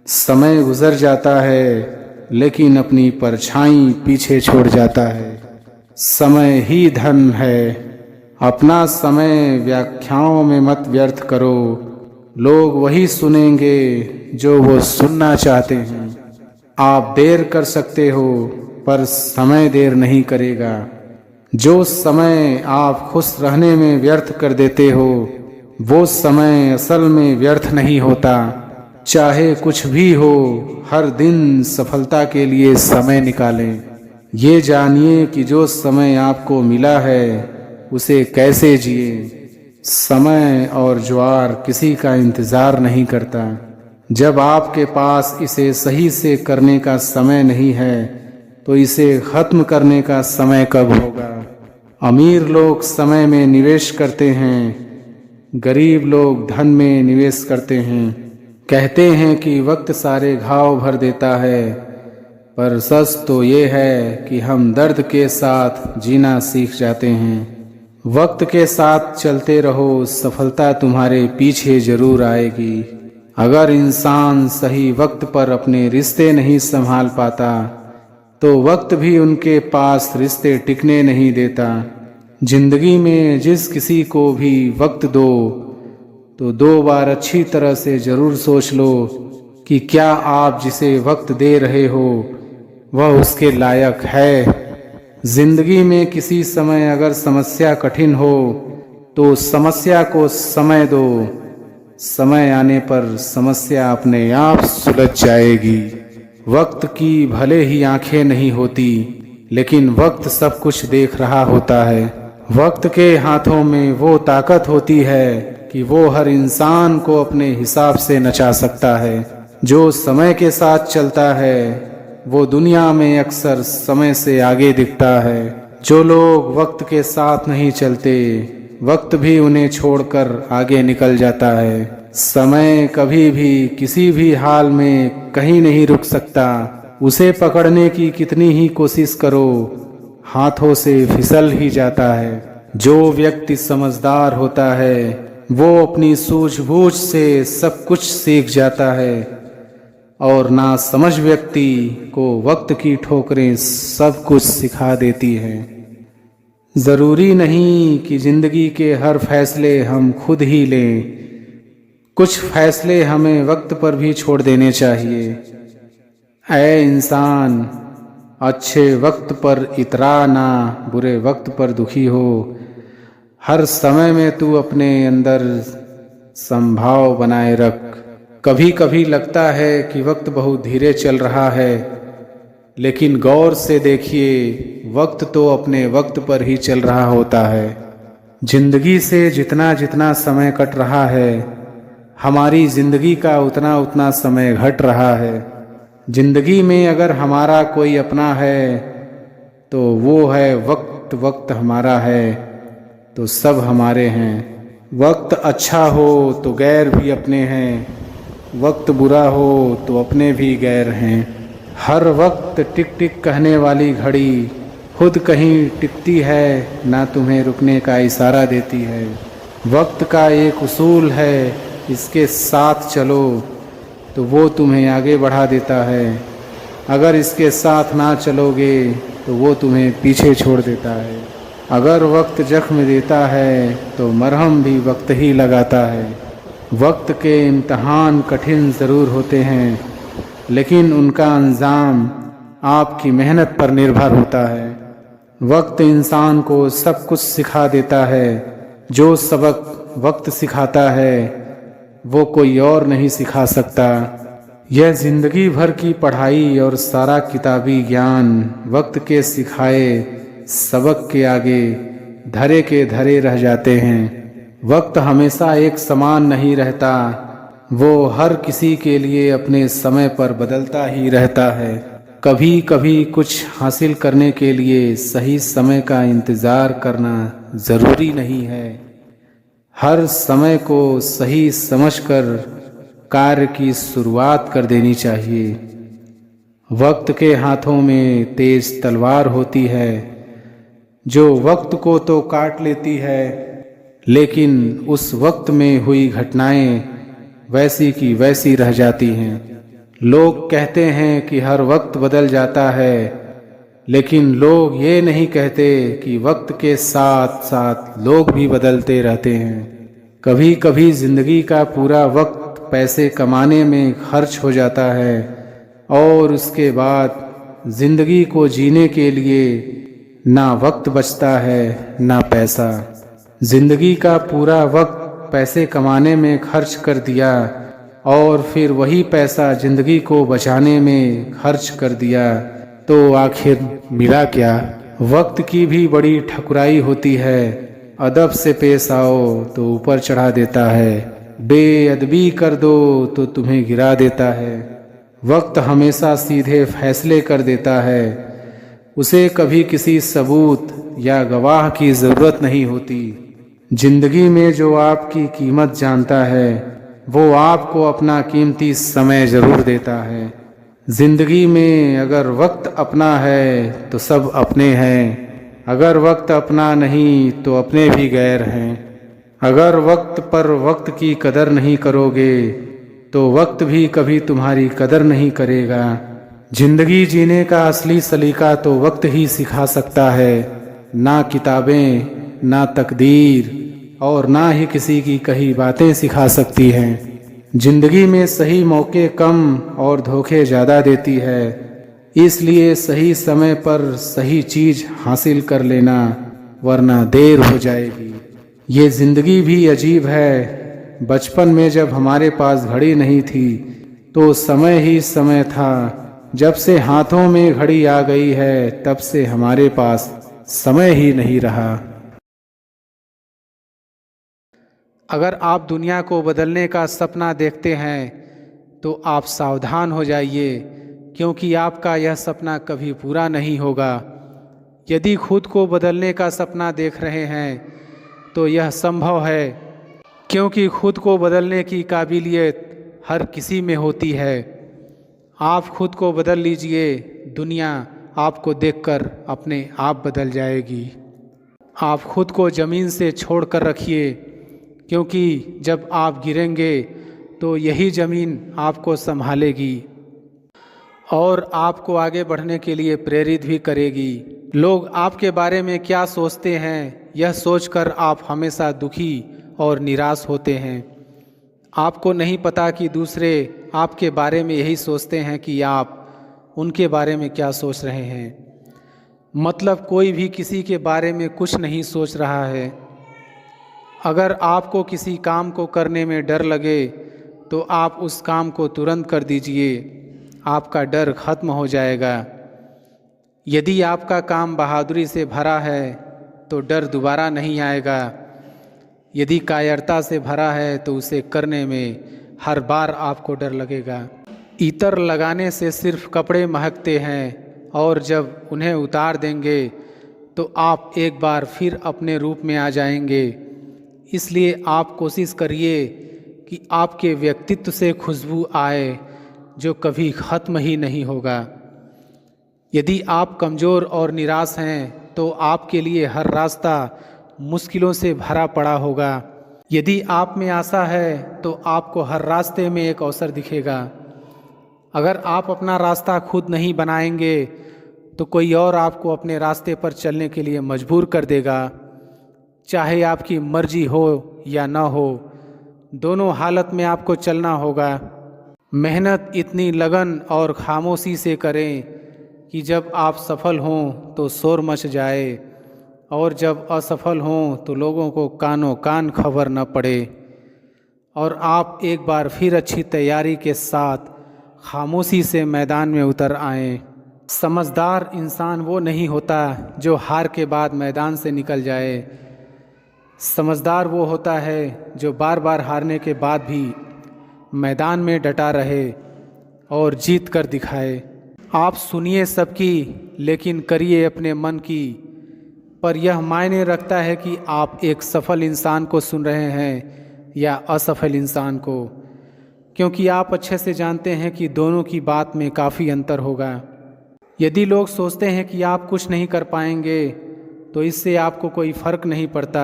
समय गुजर जाता है, लेकिन अपनी परछाई पीछे छोड़ जाता है। समय ही धन है। अपना समय व्याख्याओं में मत व्यर्थ करो। लोग वही सुनेंगे जो वो सुनना चाहते हैं। आप देर कर सकते हो, पर समय देर नहीं करेगा। जो समय आप खुश रहने में व्यर्थ कर देते हो, वो समय असल में व्यर्थ नहीं होता। चाहे कुछ भी हो, हर दिन सफलता के लिए समय निकालें। ये जानिए कि जो समय आपको मिला है उसे कैसे जिए। समय और ज्वार किसी का इंतज़ार नहीं करता। जब आपके पास इसे सही से करने का समय नहीं है, तो इसे ख़त्म करने का समय कब होगा। अमीर लोग समय में निवेश करते हैं, गरीब लोग धन में निवेश करते हैं। कहते हैं कि वक्त सारे घाव भर देता है, पर सच तो ये है कि हम दर्द के साथ जीना सीख जाते हैं। वक्त के साथ चलते रहो, सफलता तुम्हारे पीछे जरूर आएगी। अगर इंसान सही वक्त पर अपने रिश्ते नहीं संभाल पाता, तो वक्त भी उनके पास रिश्ते टिकने नहीं देता। जिंदगी में जिस किसी को भी वक्त दो, तो 2 बार अच्छी तरह से जरूर सोच लो कि क्या आप जिसे वक्त दे रहे हो वह उसके लायक है। जिंदगी में किसी समय अगर समस्या कठिन हो, तो समस्या को समय दो। समय आने पर समस्या अपने आप सुलझ जाएगी। वक्त की भले ही आंखें नहीं होती, लेकिन वक्त सब कुछ देख रहा होता है। वक्त के हाथों में वो ताकत होती है कि वो हर इंसान को अपने हिसाब से नचा सकता है। जो समय के साथ चलता है वो दुनिया में अक्सर समय से आगे दिखता है। जो लोग वक्त के साथ नहीं चलते, वक्त भी उन्हें छोड़कर आगे निकल जाता है। समय कभी भी किसी भी हाल में कहीं नहीं रुक सकता। उसे पकड़ने की कितनी ही कोशिश करो, हाथों से फिसल ही जाता है। जो व्यक्ति समझदार होता है वो अपनी सूझबूझ से सब कुछ सीख जाता है, और ना समझ व्यक्ति को वक्त की ठोकरें सब कुछ सिखा देती हैं। ज़रूरी नहीं कि ज़िंदगी के हर फैसले हम खुद ही लें। कुछ फैसले हमें वक्त पर भी छोड़ देने चाहिए। ऐ इंसान, अच्छे वक्त पर इतरा ना, बुरे वक्त पर दुखी हो। हर समय में तू अपने अंदर संभाव बनाए रख। कभी कभी लगता है कि वक्त बहुत धीरे चल रहा है, लेकिन गौर से देखिए, वक्त तो अपने वक्त पर ही चल रहा होता है। जिंदगी से जितना जितना समय कट रहा है, हमारी जिंदगी का उतना उतना समय घट रहा है। जिंदगी में अगर हमारा कोई अपना है, तो वो है वक्त। वक्त हमारा है तो सब हमारे हैं। वक्त अच्छा हो तो गैर भी अपने हैं, वक्त बुरा हो तो अपने भी गैर हैं। हर वक्त टिक टिक कहने वाली घड़ी खुद कहीं टिकती है, ना तुम्हें रुकने का इशारा देती है। वक्त का एक उसूल है, इसके साथ चलो तो वो तुम्हें आगे बढ़ा देता है, अगर इसके साथ ना चलोगे तो वो तुम्हें पीछे छोड़ देता है। अगर वक्त जख्म देता है तो मरहम भी वक्त ही लगाता है। वक्त के इम्तहान कठिन ज़रूर होते हैं, लेकिन उनका अंजाम आपकी मेहनत पर निर्भर होता है। वक्त इंसान को सब कुछ सिखा देता है, जो सबक वक्त सिखाता है वो कोई और नहीं सिखा सकता। यह ज़िंदगी भर की पढ़ाई और सारा किताबी ज्ञान वक्त के सिखाए सबक के आगे धरे के धरे रह जाते हैं। वक्त हमेशा एक समान नहीं रहता, वो हर किसी के लिए अपने समय पर बदलता ही रहता है। कभी कभी कुछ हासिल करने के लिए सही समय का इंतज़ार करना ज़रूरी नहीं है। हर समय को सही समझकर कार्य की शुरुआत कर देनी चाहिए। वक्त के हाथों में तेज तलवार होती है, जो वक्त को तो काट लेती है, लेकिन उस वक्त में हुई घटनाएं वैसी की वैसी रह जाती हैं। लोग कहते हैं कि हर वक्त बदल जाता है, लेकिन लोग ये नहीं कहते कि वक्त के साथ साथ लोग भी बदलते रहते हैं। कभी कभी ज़िंदगी का पूरा वक्त पैसे कमाने में खर्च हो जाता है और उसके बाद ज़िंदगी को जीने के लिए ना वक्त बचता है ना पैसा। ज़िंदगी का पूरा वक्त पैसे कमाने में खर्च कर दिया और फिर वही पैसा ज़िंदगी को बचाने में खर्च कर दिया, तो आखिर मिला क्या? वक्त की भी बड़ी ठकुराई होती है, अदब से पेश आओ तो ऊपर चढ़ा देता है, बेअदबी कर दो तो तुम्हें गिरा देता है। वक्त हमेशा सीधे फैसले कर देता है, उसे कभी किसी सबूत या गवाह की ज़रूरत नहीं होती। जिंदगी में जो आपकी कीमत जानता है वो आपको अपना कीमती समय ज़रूर देता है। जिंदगी में अगर वक्त अपना है तो सब अपने हैं, अगर वक्त अपना नहीं तो अपने भी गैर हैं। अगर वक्त पर वक्त की कदर नहीं करोगे तो वक्त भी कभी तुम्हारी कदर नहीं करेगा। जिंदगी जीने का असली सलीका तो वक्त ही सिखा सकता है, ना किताबें, ना तकदीर और ना ही किसी की कही बातें सिखा सकती हैं। जिंदगी में सही मौके कम और धोखे ज़्यादा देती है, इसलिए सही समय पर सही चीज़ हासिल कर लेना, वरना देर हो जाएगी। ये ज़िंदगी भी अजीब है। बचपन में जब हमारे पास घड़ी नहीं थी तो समय ही समय था, जब से हाथों में घड़ी आ गई है तब से हमारे पास समय ही नहीं रहा। अगर आप दुनिया को बदलने का सपना देखते हैं तो आप सावधान हो जाइए, क्योंकि आपका यह सपना कभी पूरा नहीं होगा। यदि खुद को बदलने का सपना देख रहे हैं तो यह संभव है, क्योंकि खुद को बदलने की काबिलियत हर किसी में होती है। आप खुद को बदल लीजिए, दुनिया आपको देखकर अपने आप बदल जाएगी। आप खुद को ज़मीन से छोड़ कर रखिए, क्योंकि जब आप गिरेंगे तो यही ज़मीन आपको संभालेगी और आपको आगे बढ़ने के लिए प्रेरित भी करेगी। लोग आपके बारे में क्या सोचते हैं, यह सोचकर आप हमेशा दुखी और निराश होते हैं। आपको नहीं पता कि दूसरे आपके बारे में यही सोचते हैं कि आप उनके बारे में क्या सोच रहे हैं। मतलब कोई भी किसी के बारे में कुछ नहीं सोच रहा है। अगर आपको किसी काम को करने में डर लगे तो आप उस काम को तुरंत कर दीजिए, आपका डर खत्म हो जाएगा। यदि आपका काम बहादुरी से भरा है तो डर दोबारा नहीं आएगा। यदि कायरता से भरा है तो उसे करने में हर बार आपको डर लगेगा। इत्र लगाने से सिर्फ कपड़े महकते हैं और जब उन्हें उतार देंगे तो आप एक बार फिर अपने रूप में आ जाएंगे। इसलिए आप कोशिश करिए कि आपके व्यक्तित्व से खुशबू आए जो कभी ख़त्म ही नहीं होगा। यदि आप कमज़ोर और निराश हैं तो आपके लिए हर रास्ता मुश्किलों से भरा पड़ा होगा। यदि आप में आशा है तो आपको हर रास्ते में एक अवसर दिखेगा। अगर आप अपना रास्ता खुद नहीं बनाएंगे तो कोई और आपको अपने रास्ते पर चलने के लिए मजबूर कर देगा। चाहे आपकी मर्जी हो या ना हो, दोनों हालत में आपको चलना होगा। मेहनत इतनी लगन और खामोशी से करें कि जब आप सफल हों तो शोर मच जाए, और जब असफल हों तो लोगों को कानों कान खबर न पड़े, और आप एक बार फिर अच्छी तैयारी के साथ खामोशी से मैदान में उतर आएं। समझदार इंसान वो नहीं होता जो हार के बाद मैदान से निकल जाए। समझदार वो होता है जो बार बार हारने के बाद भी मैदान में डटा रहे और जीत कर दिखाए। आप सुनिए सबकी लेकिन करिए अपने मन की, पर यह मायने रखता है कि आप एक सफल इंसान को सुन रहे हैं या असफल इंसान को, क्योंकि आप अच्छे से जानते हैं कि दोनों की बात में काफ़ी अंतर होगा। यदि लोग सोचते हैं कि आप कुछ नहीं कर पाएंगे तो इससे आपको कोई फ़र्क नहीं पड़ता।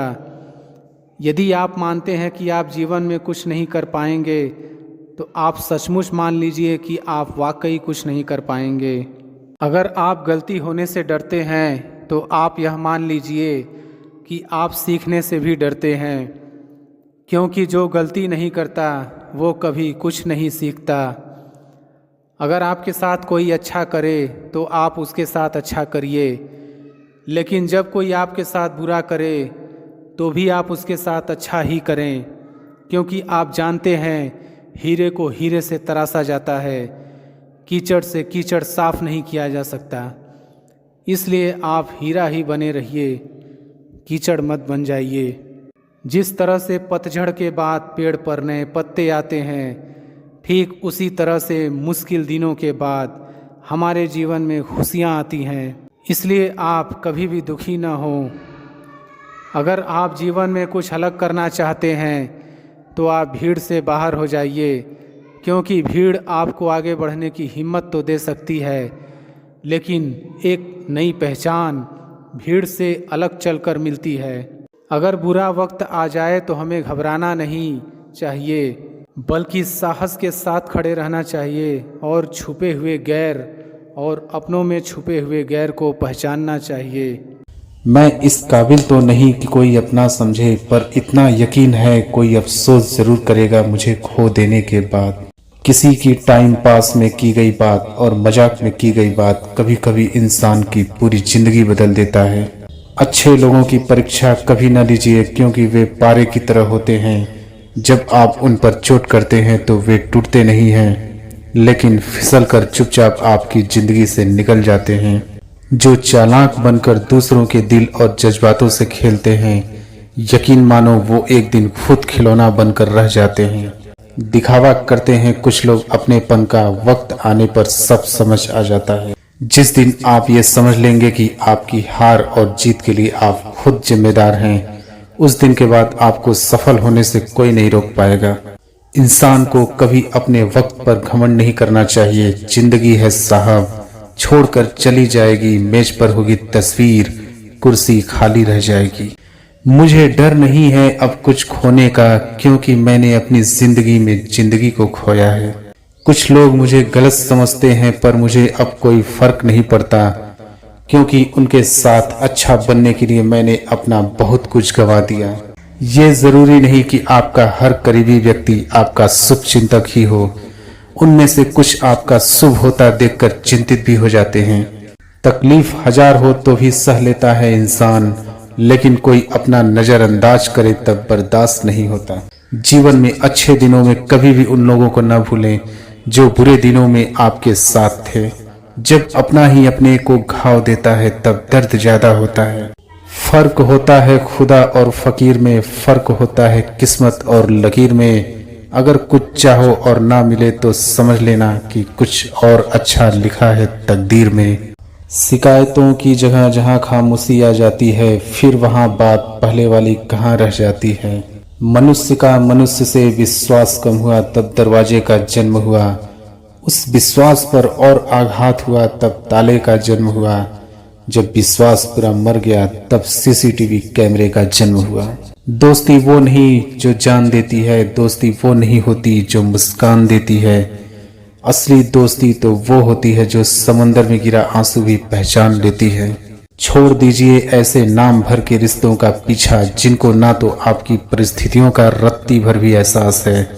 यदि आप मानते हैं कि आप जीवन में कुछ नहीं कर पाएंगे तो आप सचमुच मान लीजिए कि आप वाकई कुछ नहीं कर पाएंगे। अगर आप गलती होने से डरते हैं तो आप यह मान लीजिए कि आप सीखने से भी डरते हैं, क्योंकि जो गलती नहीं करता वो कभी कुछ नहीं सीखता। अगर आपके साथ कोई अच्छा करे तो आप उसके साथ अच्छा करिए, लेकिन जब कोई आपके साथ बुरा करे तो भी आप उसके साथ अच्छा ही करें, क्योंकि आप जानते हैं हीरे को हीरे से तराशा जाता है, कीचड़ से कीचड़ साफ नहीं किया जा सकता। इसलिए आप हीरा ही बने रहिए, कीचड़ मत बन जाइए। जिस तरह से पतझड़ के बाद पेड़ पर नए पत्ते आते हैं, ठीक उसी तरह से मुश्किल दिनों के बाद हमारे जीवन में खुशियाँ आती हैं। इसलिए आप कभी भी दुखी ना हों। अगर आप जीवन में कुछ अलग करना चाहते हैं तो आप भीड़ से बाहर हो जाइए, क्योंकि भीड़ आपको आगे बढ़ने की हिम्मत तो दे सकती है, लेकिन एक नई पहचान भीड़ से अलग चलकर मिलती है। अगर बुरा वक्त आ जाए तो हमें घबराना नहीं चाहिए, बल्कि साहस के साथ खड़े रहना चाहिए और छुपे हुए गैर और अपनों में छुपे हुए गैर को पहचानना चाहिए। मैं इस काबिल तो नहीं कि कोई अपना समझे, पर इतना यकीन है कोई अफसोस जरूर करेगा मुझे खो देने के बाद। किसी की टाइम पास में की गई बात और मजाक में की गई बात कभी कभी इंसान की पूरी जिंदगी बदल देता है। अच्छे लोगों की परीक्षा कभी न लीजिए, क्योंकि वे पारे की तरह होते हैं। जब आप उन पर चोट करते हैं तो वे टूटते नहीं हैं, लेकिन फिसल कर चुपचाप आपकी जिंदगी से निकल जाते हैं। जो चालाक बनकर दूसरों के दिल और जज्बातों से खेलते हैं, यकीन मानो वो एक दिन खुद खिलौना बनकर रह जाते हैं। दिखावा करते हैं कुछ लोग अपनेपन का, वक्त आने पर सब समझ आ जाता है। जिस दिन आप ये समझ लेंगे कि आपकी हार और जीत के लिए आप खुद जिम्मेदार हैं, उस दिन के बाद आपको सफल होने से कोई नहीं रोक पाएगा। इंसान को कभी अपने वक्त पर घमंड नहीं करना चाहिए। जिंदगी है साहब, छोड़कर चली जाएगी, मेज पर होगी तस्वीर, कुर्सी खाली रह जाएगी। मुझे डर नहीं है अब कुछ खोने का, क्योंकि मैंने अपनी जिंदगी में जिंदगी को खोया है। कुछ लोग मुझे गलत समझते हैं, पर मुझे अब कोई फर्क नहीं पड़ता, क्योंकि उनके साथ अच्छा बनने के लिए मैंने अपना बहुत कुछ गंवा दिया। ये जरूरी नहीं कि आपका हर करीबी व्यक्ति आपका शुभ चिंतक ही हो। उनमें से कुछ आपका शुभ होता देखकर चिंतित भी हो जाते हैं। तकलीफ हजार हो तो भी सह लेता है इंसान, लेकिन कोई अपना नजरअंदाज करे तब बर्दाश्त नहीं होता। जीवन में अच्छे दिनों में कभी भी उन लोगों को न भूलें जो बुरे दिनों में आपके साथ थे। जब अपना ही अपने को घाव देता है तब दर्द ज्यादा होता है। फर्क होता है खुदा और फकीर में, फर्क होता है किस्मत और लकीर में। अगर कुछ चाहो और ना मिले तो समझ लेना कि कुछ और अच्छा लिखा है तकदीर में। शिकायतों की जगह जहां खामोशी आ जाती है, फिर वहां बात पहले वाली कहां रह जाती है। मनुष्य का मनुष्य से विश्वास कम हुआ तब दरवाजे का जन्म हुआ, उस विश्वास पर और आघात हुआ तब ताले का जन्म हुआ, जब विश्वास पूरा मर गया तब सीसीटीवी कैमरे का जन्म हुआ। दोस्ती वो नहीं जो जान देती है, दोस्ती वो नहीं होती जो मुस्कान देती है। असली दोस्ती तो वो होती है जो समंदर में गिरा आंसू भी पहचान लेती है। छोड़ दीजिए ऐसे नाम भर के रिश्तों का पीछा, जिनको ना तो आपकी परिस्थितियों का रत्ती भर भी एहसास है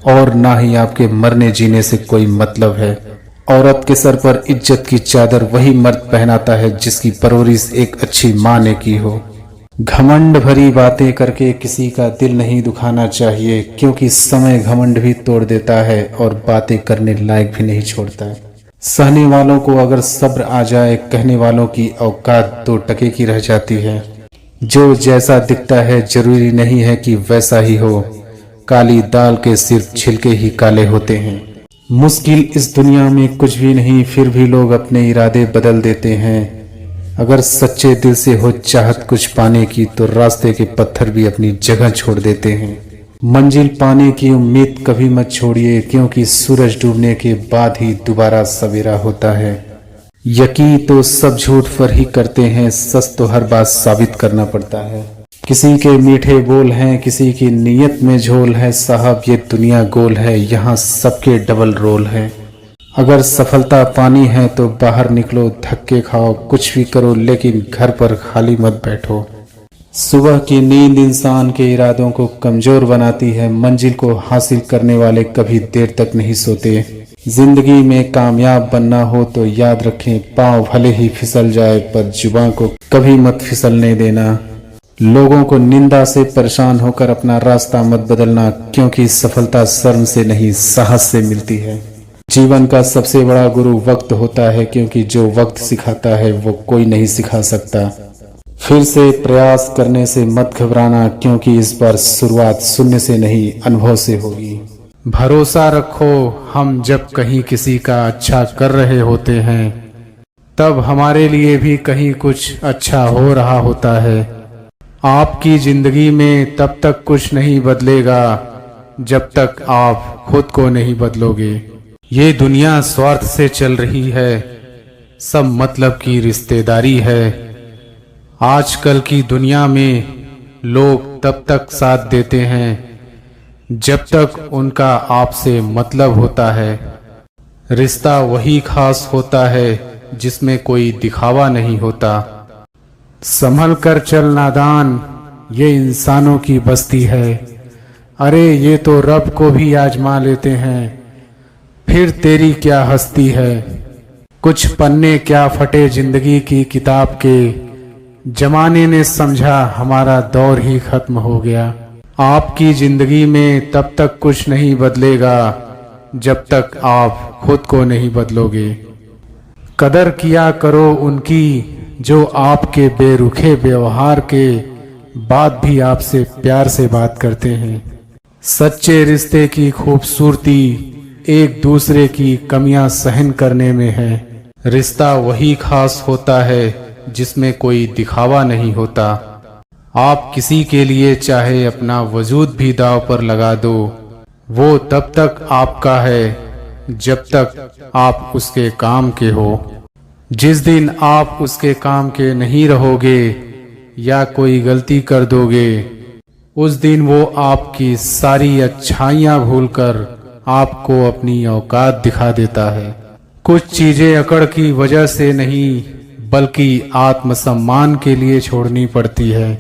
और ना ही आपके मरने जीने से कोई मतलब है। औरत के सर पर इज्जत की चादर वही मर्द पहनाता है जिसकी परवरिश एक अच्छी माँ ने की हो। घमंड भरी बातें करके किसी का दिल नहीं दुखाना चाहिए, क्योंकि समय घमंड भी तोड़ देता है और बातें करने लायक भी नहीं छोड़ता है। सहने वालों को अगर सब्र आ जाए, कहने वालों की औकात 2 टके की रह जाती है। जो जैसा दिखता है जरूरी नहीं है कि वैसा ही हो, काली दाल के सिर्फ छिलके ही काले होते हैं। मुश्किल इस दुनिया में कुछ भी नहीं, फिर भी लोग अपने इरादे बदल देते हैं। अगर सच्चे दिल से हो चाहत कुछ पाने की, तो रास्ते के पत्थर भी अपनी जगह छोड़ देते हैं। मंजिल पाने की उम्मीद कभी मत छोड़िए, क्योंकि सूरज डूबने के बाद ही दोबारा सवेरा होता है। यकीन तो सब झूठ पर ही करते हैं, सच तो हर बात साबित करना पड़ता है। किसी के मीठे बोल हैं, किसी की नीयत में झोल है। साहब ये दुनिया गोल है, यहाँ सबके डबल रोल है। अगर सफलता पानी है तो बाहर निकलो, धक्के खाओ, कुछ भी करो, लेकिन घर पर खाली मत बैठो। सुबह की नींद इंसान के इरादों को कमजोर बनाती है। मंजिल को हासिल करने वाले कभी देर तक नहीं सोते। जिंदगी में कामयाब बनना हो तो याद रखें, पांव भले ही फिसल जाए पर जुबान को कभी मत फिसलने देना। लोगों को निंदा से परेशान होकर अपना रास्ता मत बदलना, क्योंकि सफलता शर्म से नहीं साहस से मिलती है। जीवन का सबसे बड़ा गुरु वक्त होता है, क्योंकि जो वक्त सिखाता है वो कोई नहीं सिखा सकता। फिर से प्रयास करने से मत घबराना, क्योंकि इस बार शुरुआत शून्य से नहीं अनुभव से होगी। भरोसा रखो, हम जब कहीं किसी का अच्छा कर रहे होते हैं तब हमारे लिए भी कहीं कुछ अच्छा हो रहा होता है। आपकी जिंदगी में तब तक कुछ नहीं बदलेगा जब तक आप खुद को नहीं बदलोगे। ये दुनिया स्वार्थ से चल रही है, सब मतलब की रिश्तेदारी है। आजकल की दुनिया में लोग तब तक साथ देते हैं जब तक उनका आपसे मतलब होता है। रिश्ता वही खास होता है जिसमें कोई दिखावा नहीं होता। संभल कर चल नादान, ये इंसानों की बस्ती है। अरे ये तो रब को भी आजमा लेते हैं, फिर तेरी क्या हस्ती है। कुछ पन्ने क्या फटे जिंदगी की किताब के, जमाने ने समझा हमारा दौर ही खत्म हो गया। आपकी जिंदगी में तब तक कुछ नहीं बदलेगा जब तक आप खुद को नहीं बदलोगे। कदर किया करो उनकी जो आपके बेरुखे व्यवहार के बाद भी आपसे प्यार से बात करते हैं। सच्चे रिश्ते की खूबसूरती एक दूसरे की कमियां सहन करने में है। रिश्ता वही खास होता है जिसमें कोई दिखावा नहीं होता। आप किसी के लिए चाहे अपना वजूद भी दांव पर लगा दो, वो तब तक आपका है जब तक आप उसके काम के हो। जिस दिन आप उसके काम के नहीं रहोगे या कोई गलती कर दोगे, उस दिन वो आपकी सारी अच्छाइयां भूलकर आपको अपनी औकात दिखा देता है। कुछ चीजें अकड़ की वजह से नहीं बल्कि आत्मसम्मान के लिए छोड़नी पड़ती है।